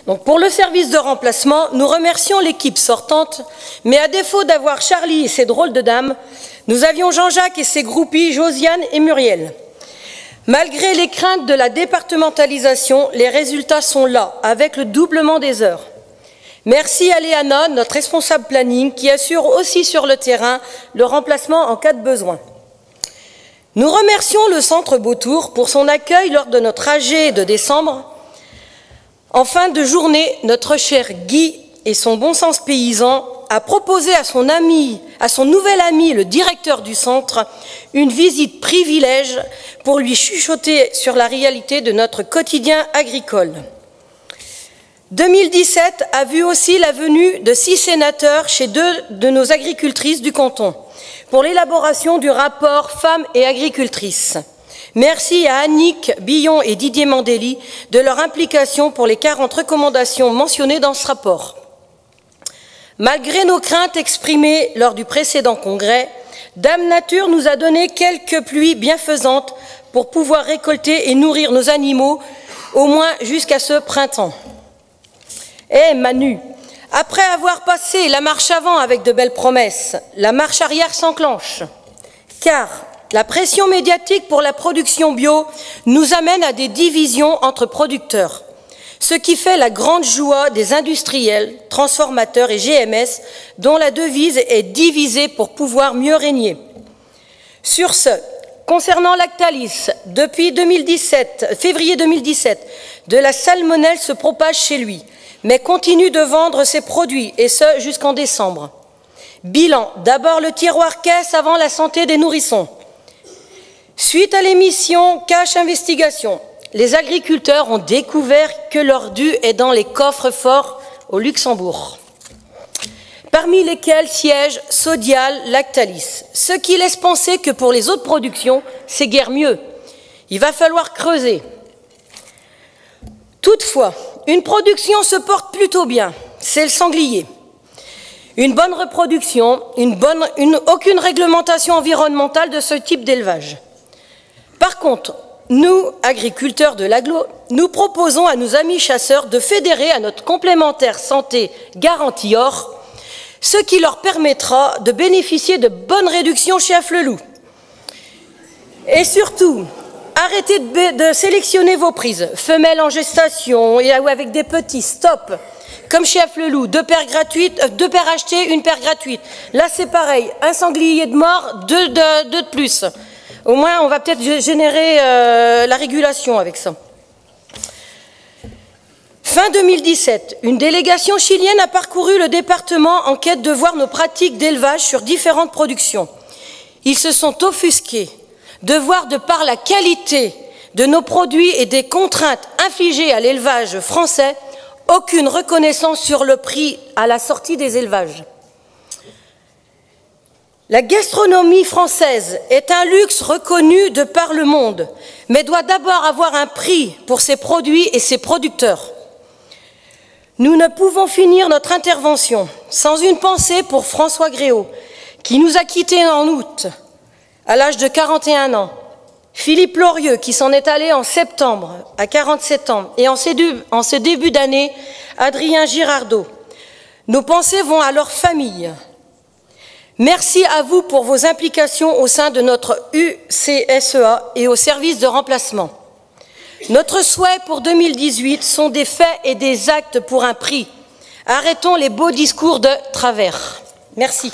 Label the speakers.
Speaker 1: Donc pour le service de remplacement, nous remercions l'équipe sortante, mais à défaut d'avoir Charlie et ses drôles de dames, nous avions Jean-Jacques et ses groupies Josiane et Muriel. Malgré les craintes de la départementalisation, les résultats sont là, avec le doublement des heures. Merci à Léana, notre responsable planning, qui assure aussi sur le terrain le remplacement en cas de besoin. Nous remercions le Centre Beautour pour son accueil lors de notre AG de décembre. En fin de journée, notre cher Guy et son bon sens paysan a proposé à son nouvel ami, le directeur du centre, une visite privilège pour lui chuchoter sur la réalité de notre quotidien agricole. 2017 a vu aussi la venue de 6 sénateurs chez 2 de nos agricultrices du canton pour l'élaboration du rapport Femmes et agricultrices. Merci à Annick Billon et Didier Mandeli de leur implication pour les 40 recommandations mentionnées dans ce rapport. Malgré nos craintes exprimées lors du précédent congrès, Dame Nature nous a donné quelques pluies bienfaisantes pour pouvoir récolter et nourrir nos animaux, au moins jusqu'à ce printemps. Eh Manu, après avoir passé la marche avant avec de belles promesses, la marche arrière s'enclenche, car la pression médiatique pour la production bio nous amène à des divisions entre producteurs, ce qui fait la grande joie des industriels, transformateurs et GMS, dont la devise est diviser pour pouvoir mieux régner. Sur ce, concernant Lactalis, depuis février 2017, de la salmonelle se propage chez lui, mais continue de vendre ses produits, et ce jusqu'en décembre. Bilan, d'abord le tiroir caisse avant la santé des nourrissons. Suite à l'émission Cash Investigation, les agriculteurs ont découvert que leur dû est dans les coffres forts au Luxembourg, parmi lesquels siègent Sodial, Lactalis, ce qui laisse penser que pour les autres productions, c'est guère mieux. Il va falloir creuser. Toutefois, une production se porte plutôt bien, c'est le sanglier. Une bonne reproduction, aucune réglementation environnementale de ce type d'élevage. Par contre, nous, agriculteurs de l'agglo, nous proposons à nos amis chasseurs de fédérer à notre complémentaire santé garantie or, ce qui leur permettra de bénéficier de bonnes réductions chez Afflelou. Et surtout, arrêtez de sélectionner vos prises, femelles en gestation ou avec des petits, stop. Comme chez Afflelou, 2 paires gratuites, 2 paires achetées, 1 paire gratuite. Là, c'est pareil, un sanglier de mort, 2 de plus. Au moins, on va peut-être générer la régulation avec ça. Fin 2017, une délégation chilienne a parcouru le département en quête de voir nos pratiques d'élevage sur différentes productions. Ils se sont offusqués de voir, de par la qualité de nos produits et des contraintes infligées à l'élevage français, aucune reconnaissance sur le prix à la sortie des élevages. La gastronomie française est un luxe reconnu de par le monde, mais doit d'abord avoir un prix pour ses produits et ses producteurs. Nous ne pouvons finir notre intervention sans une pensée pour François Gréau, qui nous a quittés en août, à l'âge de 41 ans, Philippe Lorieux, qui s'en est allé en septembre, à 47 ans, et en ce début d'année, Adrien Girardot. Nos pensées vont à leurs familles. Merci à vous pour vos implications au sein de notre UCSEA et au service de remplacement. Notre souhait pour 2018 sont des faits et des actes pour un prix. Arrêtons les beaux discours de travers. Merci.